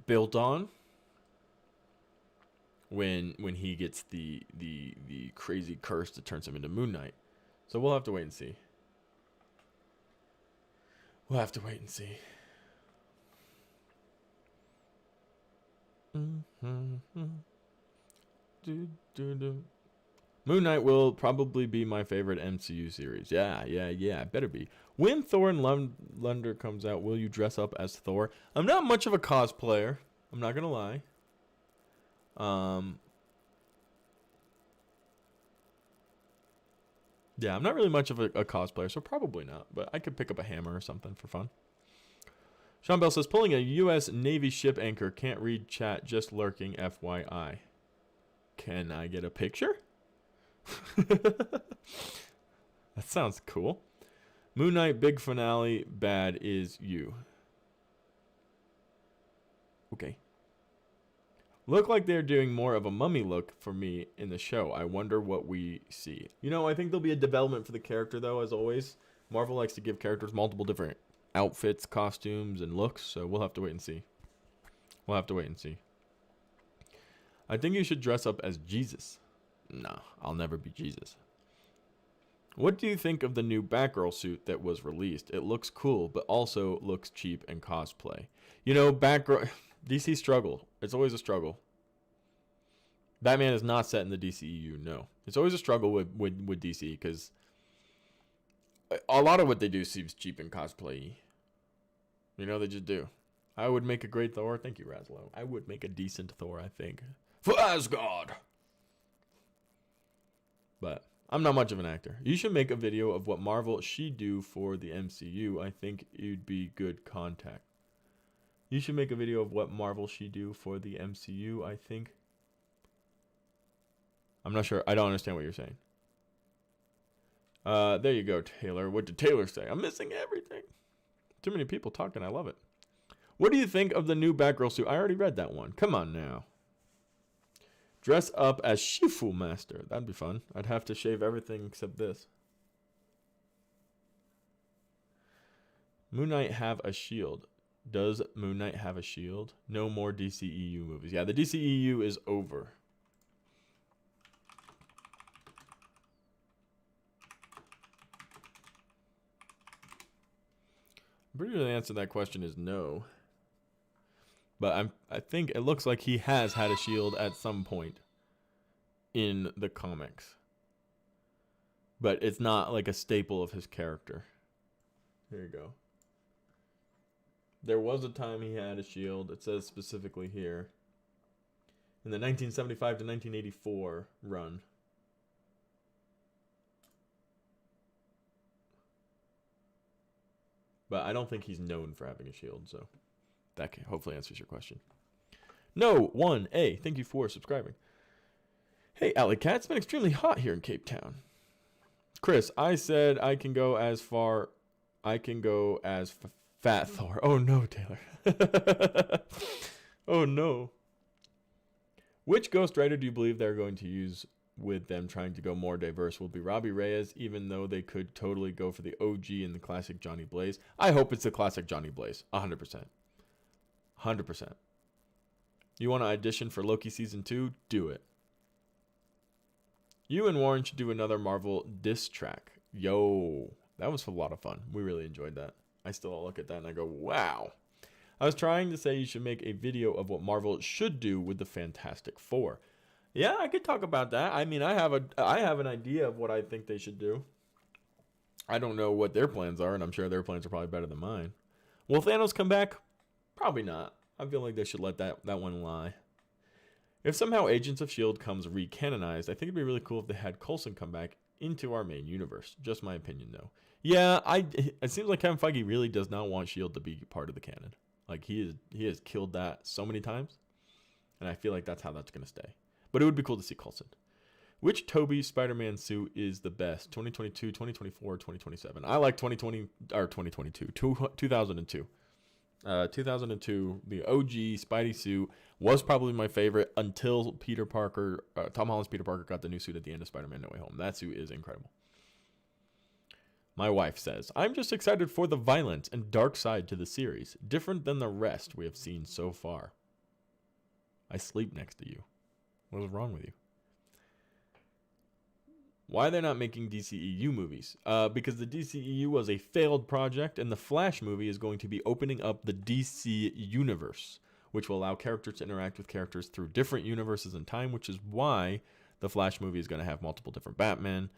built on when he gets the crazy curse that turns him into Moon Knight. So we'll have to wait and see. We'll have to wait and see. Moon Knight will probably be my favorite MCU series. Yeah, it better be. When Thor and Love and Thunder comes out, will you dress up as Thor? I'm not much of a cosplayer. I'm not gonna lie. Yeah, I'm not really much of a cosplayer, so probably not. But I could pick up a hammer or something for fun. Sean Bell says, pulling a U.S. Navy ship anchor. Can't read chat, just lurking, FYI. Can I get a picture? That sounds cool. Moon Knight, big finale, bad is you. Okay. Look like they're doing more of a mummy look for me in the show. I wonder what we see. I think there'll be a development for the character, though, as always. Marvel likes to give characters multiple different outfits, costumes, and looks, so we'll have to wait and see. I think you should dress up as Jesus. No, I'll never be Jesus. What do you think of the new Batgirl suit that was released? It looks cool, but also looks cheap and cosplay. Batgirl... DC struggle. It's always a struggle. Batman is not set in the DCEU, no. It's always a struggle with DC, because a lot of what they do seems cheap and cosplay-y. They just do. I would make a great Thor. Thank you, Raslo. I would make a decent Thor, I think. For Asgard! But I'm not much of an actor. You should make a video of what Marvel should do for the MCU. I think it'd be good contact. You should make a video of what Marvel should do for the MCU, I think. I'm not sure. I don't understand what you're saying. There you go, Taylor. What did Taylor say? I'm missing everything. Too many people talking. I love it. What do you think of the new Batgirl suit? I already read that one. Come on now. Dress up as Shifu Master. That'd be fun. I'd have to shave everything except this. Moon Knight have a shield. Does Moon Knight have a shield? No more DCEU movies. Yeah, the DCEU is over. I'm pretty sure the answer to that question is no. But I think it looks like he has had a shield at some point in the comics. But it's not like a staple of his character. Here you go. There was a time he had a shield. It says specifically here. In the 1975 to 1984 run. But I don't think he's known for having a shield, so that hopefully answers your question. No, 1A, thank you for subscribing. Hey, Alley Cat, it's been extremely hot here in Cape Town. Chris, I said I can go as far. I can go as Fat Thor. Oh no, Taylor. Oh no. Which Ghost Rider do you believe they're going to use with them trying to go more diverse? Will it be Robbie Reyes, even though they could totally go for the OG and the classic Johnny Blaze? I hope it's the classic Johnny Blaze. 100%. 100%. You want to audition for Loki Season 2? Do it. You and Warren should do another Marvel diss track. Yo, that was a lot of fun. We really enjoyed that. I still look at that and I go, wow. I was trying to say you should make a video of what Marvel should do with the Fantastic Four. Yeah, I could talk about that. I mean, I have an idea of what I think they should do. I don't know what their plans are, and I'm sure their plans are probably better than mine. Will Thanos come back? Probably not. I feel like they should let that one lie. If somehow Agents of S.H.I.E.L.D. comes recanonized, I think it'd be really cool if they had Coulson come back into our main universe. Just my opinion, though. Yeah, it seems like Kevin Feige really does not want S.H.I.E.L.D. to be part of the canon. Like, he has killed that so many times, and I feel like that's how that's going to stay. But it would be cool to see Coulson. Which Tobey Spider-Man suit is the best? 2022, 2024, 2027? I like 2020 or 2022. 2002. 2002, the OG Spidey suit was probably my favorite until Tom Holland's Peter Parker got the new suit at the end of Spider-Man No Way Home. That suit is incredible. My wife says, I'm just excited for the violent and dark side to the series, different than the rest we have seen so far. I sleep next to you. What is wrong with you? Why they're not making DCEU movies? Because the DCEU was a failed project, and the Flash movie is going to be opening up the DC universe, which will allow characters to interact with characters through different universes in time, which is why the Flash movie is going to have multiple different Batman,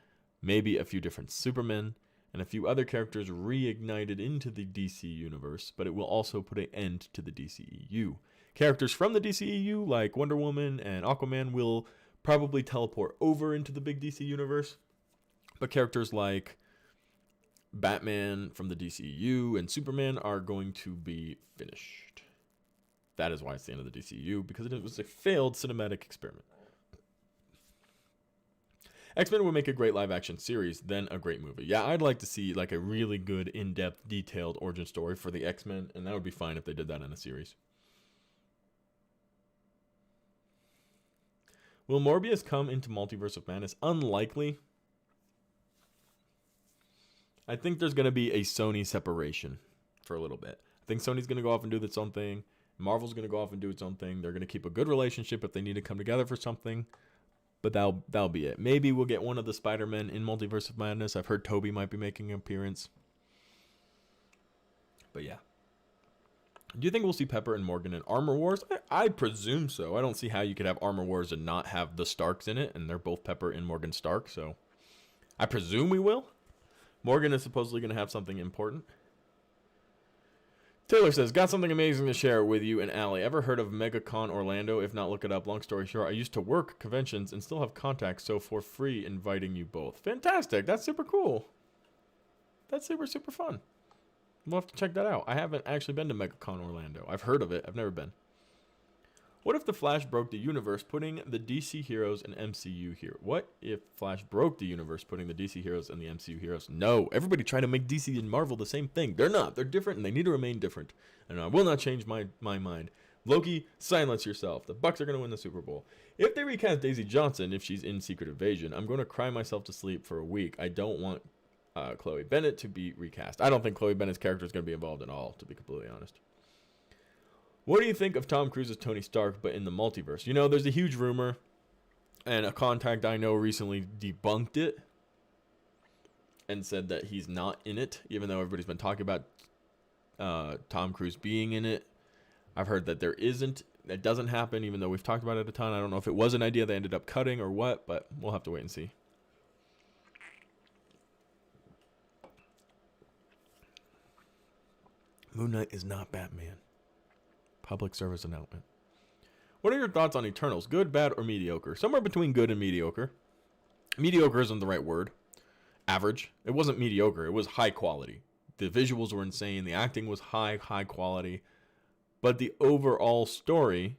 maybe a few different Supermen, and a few other characters reignited into the DC universe, but it will also put an end to the DCEU. Characters from the DCEU, like Wonder Woman and Aquaman, will probably teleport over into the big DC universe, but characters like Batman from the DCEU and Superman are going to be finished. That is why it's the end of the DCEU, because it was a failed cinematic experiment. X-Men would make a great live-action series, then a great movie. Yeah, I'd like to see like a really good, in-depth, detailed origin story for the X-Men, and that would be fine if they did that in a series. Will Morbius come into Multiverse of Madness? Unlikely. I think there's going to be a Sony separation for a little bit. I think Sony's going to go off and do its own thing. Marvel's going to go off and do its own thing. They're going to keep a good relationship if they need to come together for something. But that'll be it. Maybe we'll get one of the Spider-Men in Multiverse of Madness. I've heard Tobey might be making an appearance. But yeah. Do you think we'll see Pepper and Morgan in Armor Wars? I presume so. I don't see how you could have Armor Wars and not have the Starks in it, and they're both Pepper and Morgan Stark, so I presume we will. Morgan is supposedly going to have something important. Taylor says, got something amazing to share with you and Allie. Ever heard of MegaCon Orlando? If not, look it up. Long story short, I used to work conventions and still have contacts, so for free, inviting you both. Fantastic. That's super cool. That's super, super fun. We'll have to check that out. I haven't actually been to MegaCon Orlando. I've heard of it. I've never been. What if the Flash broke the universe, putting the DC heroes in MCU here? What if Flash broke the universe, putting the DC heroes and the MCU heroes? No, everybody trying to make DC and Marvel the same thing. They're not. They're different, and they need to remain different. And I will not change my mind. Loki, silence yourself. The Bucks are going to win the Super Bowl. If they recast Daisy Johnson, if she's in Secret Invasion, I'm going to cry myself to sleep for a week. I don't want Chloe Bennett to be recast. I don't think Chloe Bennett's character is going to be involved at all, to be completely honest. What do you think of Tom Cruise's Tony Stark, but in the multiverse? You know, there's a huge rumor, and a contact I know recently debunked it and said that he's not in it, even though everybody's been talking about Tom Cruise being in it. I've heard that there isn't. That doesn't happen, even though we've talked about it a ton. I don't know if it was an idea they ended up cutting or what, but we'll have to wait and see. Moon Knight is not Batman. Public service announcement. What are your thoughts on Eternals? Good, bad, or mediocre? Somewhere between good and mediocre. Mediocre isn't the right word. Average. It wasn't mediocre. It was high quality. The visuals were insane. The acting was high quality. But the overall story,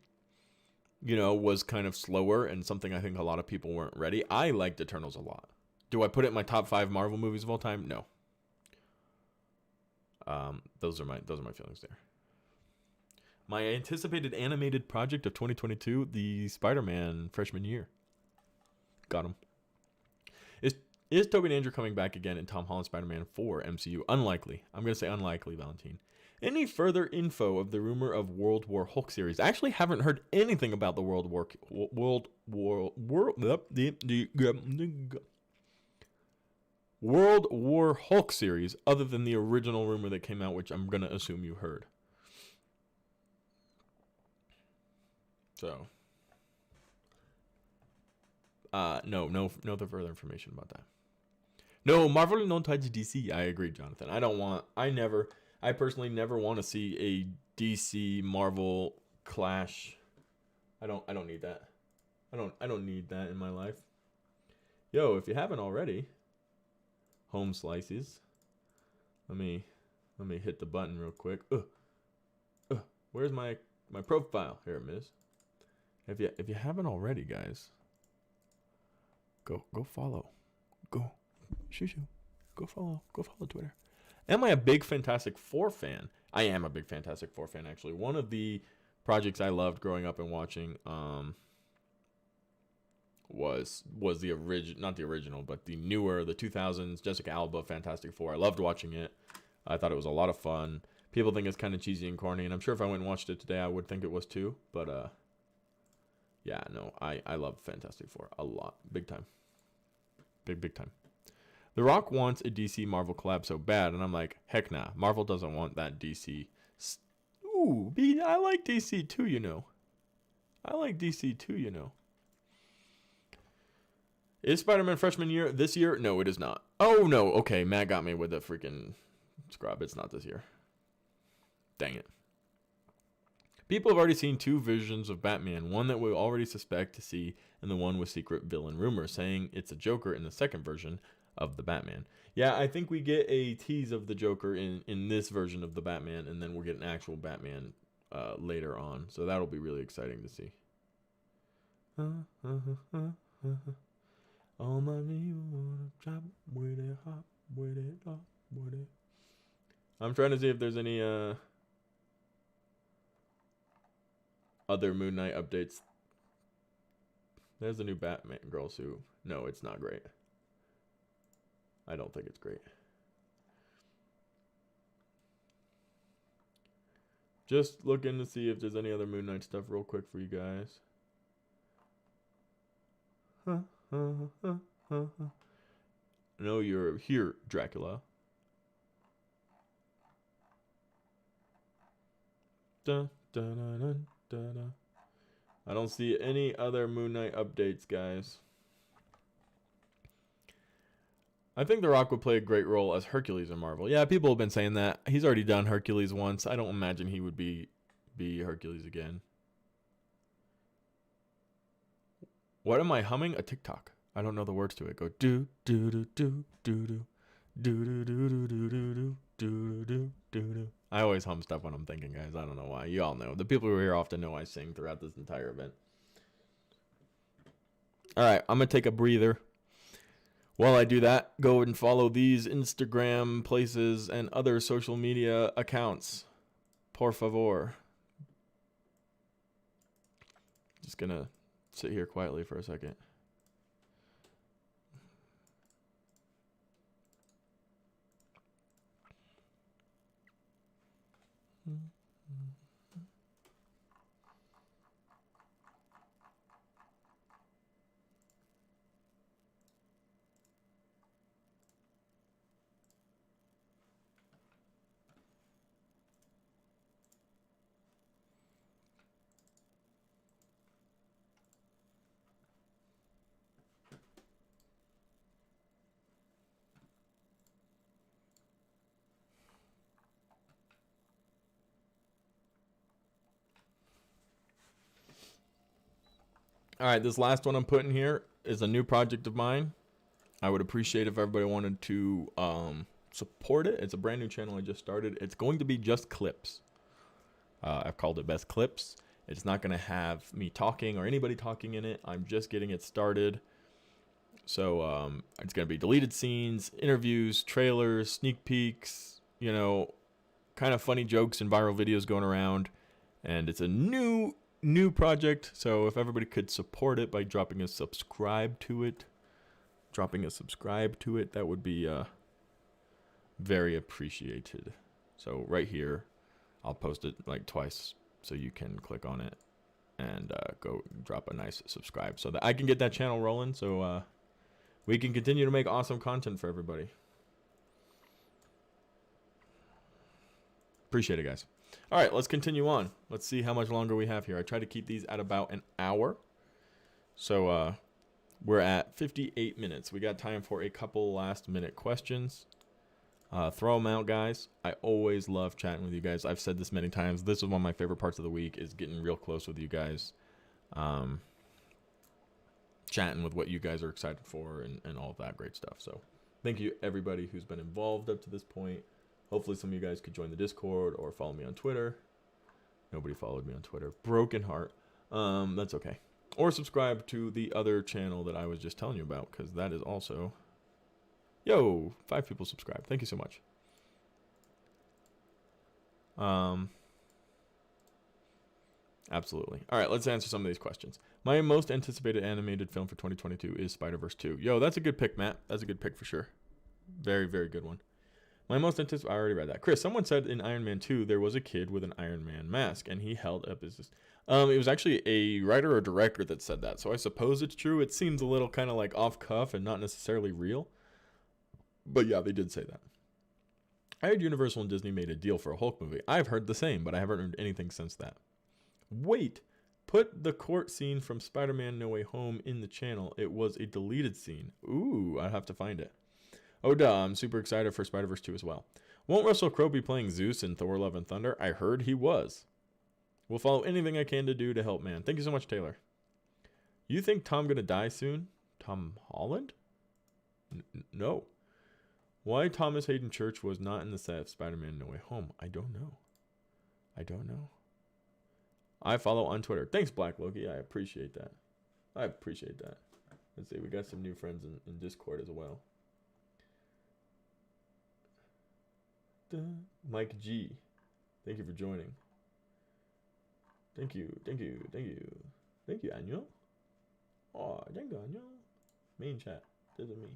you know, was kind of slower and something I think a lot of people weren't ready. I liked Eternals a lot. Do I put it in my top 5 Marvel movies of all time? No. Those are my feelings there. My anticipated animated project of 2022, the Spider-Man freshman year. Got him. Is Tobey and Andrew coming back again in Tom Holland Spider-Man 4 MCU? Unlikely. I'm going to say unlikely, Valentine. Any further info of the rumor of World War Hulk series? I actually haven't heard anything about the World War Hulk series other than the original rumor that came out, which I'm going to assume you heard. So, no further information about that. No, Marvel don't touch DC. I agree, Jonathan. I personally never want to see a DC Marvel clash. I don't need that. I don't need that in my life. Yo, if you haven't already, home slices. Let me hit the button real quick. Where's my profile? Here it is. If you haven't already, guys, go follow. Go follow Twitter. Am I a big Fantastic Four fan? I am a big Fantastic Four fan, actually. One of the projects I loved growing up and watching was the not the original, but the newer, the 2000s, Jessica Alba Fantastic Four. I loved watching it. I thought it was a lot of fun. People think it's kind of cheesy and corny, and I'm sure if I went and watched it today, I would think it was too. But yeah, no, I love Fantastic Four a lot. Big time. Big time. The Rock wants a DC Marvel collab so bad, and I'm like, heck nah. Marvel doesn't want that DC. Ooh, I like DC too, you know. Is Spider-Man freshman year this year? No, it is not. Oh, no. Okay, Matt got me with the freaking scrub. It's not this year. Dang it. People have already seen 2 versions of Batman, one that we already suspect to see, and the one with secret villain rumors, saying it's a Joker in the second version of the Batman. Yeah, I think we get a tease of the Joker in this version of the Batman, and then we'll get an actual Batman later on. So that'll be really exciting to see. All my me wanna chop with it hop, with it up, with it. I'm trying to see if there's any other Moon Knight updates. There's the new Batman girl suit. No, it's not great. I don't think it's great. Just looking to see if there's any other Moon Knight stuff real quick for you guys. No, you're here, Dracula. Dun, dun, dun, dun, dun, dun. I don't see any other Moon Knight updates, guys. I think The Rock would play a great role as Hercules in Marvel. Yeah, people have been saying that. He's already done Hercules once. I don't imagine he would be Hercules again. What am I humming? A TikTok. I don't know the words to it. Go do do do do do do do do do do do do do do do do. I always hum stuff when I'm thinking, guys. I don't know why. You all know. The people who are here often know I sing throughout this entire event. All right, I'm going to take a breather. While I do that, go and follow these Instagram places and other social media accounts. Por favor. Just going to sit here quietly for a second. All right, this last one I'm putting here is a new project of mine. I would appreciate if everybody wanted to support it. It's a brand new channel I just started. It's going to be just clips. I've called it Best Clips. It's not going to have me talking or anybody talking in it. I'm just getting it started. So it's going to be deleted scenes, interviews, trailers, sneak peeks, you know, kind of funny jokes and viral videos going around. And it's a new project. So if everybody could support it by dropping a subscribe to it, that would be very appreciated. So right here, I'll post it like twice so you can click on it and go drop a nice subscribe so that I can get that channel rolling, so we can continue to make awesome content for everybody. Appreciate it, guys. All right, let's continue on. Let's see how much longer we have here. I try to keep these at about an hour. So we're at 58 minutes. We got time for a couple last-minute questions. Throw them out, guys. I always love chatting with you guys. I've said this many times. This is one of my favorite parts of the week, is getting real close with you guys. Chatting with what you guys are excited for and all of that great stuff. So thank you, everybody who's been involved up to this point. Hopefully some of you guys could join the Discord or follow me on Twitter. Nobody followed me on Twitter. Broken heart. That's okay. Or subscribe to the other channel that I was just telling you about, because that is also... Yo, 5 people subscribed. Thank you so much. Absolutely. All right, let's answer some of these questions. My most anticipated animated film for 2022 is Spider-Verse 2. Yo, that's a good pick, Matt. That's a good pick for sure. Very, very good one. My most anticipated... I already read that. Chris, someone said in Iron Man 2 there was a kid with an Iron Man mask, and he held up his... It was actually a writer or director that said that, so I suppose it's true. It seems a little kind of like off-cuff and not necessarily real. But yeah, they did say that. I heard Universal and Disney made a deal for a Hulk movie. I've heard the same, but I haven't heard anything since that. Wait, put the court scene from Spider-Man No Way Home in the channel. It was a deleted scene. Ooh, I'll have to find it. Oh, duh, I'm super excited for Spider-Verse 2 as well. Won't Russell Crowe be playing Zeus in Thor Love and Thunder? I heard he was. We'll follow anything I can to do to help, man. Thank you so much, Taylor. You think Tom gonna die soon? Tom Holland? No. Why Thomas Hayden Church was not in the set of Spider-Man No Way Home? I don't know. I follow on Twitter. Thanks, Black Loki. I appreciate that. Let's see. We got some new friends in Discord as well. Mike G. Thank you for joining. Thank you, Anyo. Oh, thank you, Anyo. Main chat. This is me.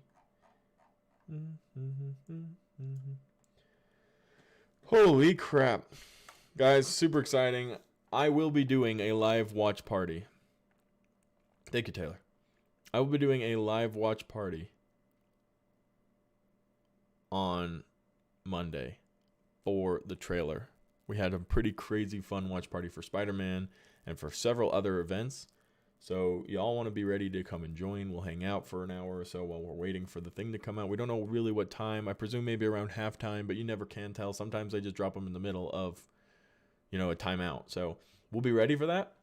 Holy crap. Guys, super exciting. I will be doing a live watch party. Thank you, Taylor. I will be doing a live watch party on Monday for the trailer. We had a pretty crazy fun watch party for Spider-Man and for several other events. So y'all want to be ready to come and join. We'll hang out for an hour or so while we're waiting for the thing to come out. We don't know really what time. I presume maybe around halftime, but you never can tell. Sometimes they just drop them in the middle of, a timeout. So we'll be ready for that.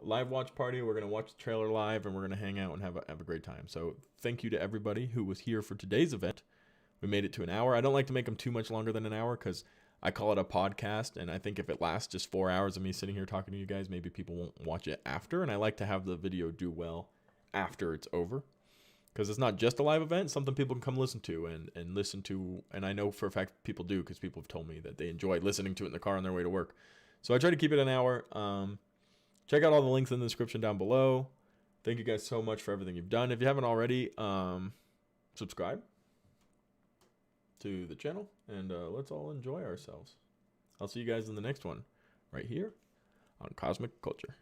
Live watch party. We're going to watch the trailer live, and we're going to hang out and have a great time. So thank you to everybody who was here for today's event. We made it to an hour. I don't like to make them too much longer than an hour because I call it a podcast, and I think if it lasts just 4 hours of me sitting here talking to you guys, maybe people won't watch it after. And I like to have the video do well after it's over, because it's not just a live event, it's something people can come listen to and listen to. And I know for a fact people do, because people have told me that they enjoy listening to it in the car on their way to work. So I try to keep it an hour. Check out all the links in the description down below. Thank you guys so much for everything you've done. If you haven't already, subscribe to the channel, and let's all enjoy ourselves. I'll see you guys in the next one right here on Cosmic Culture.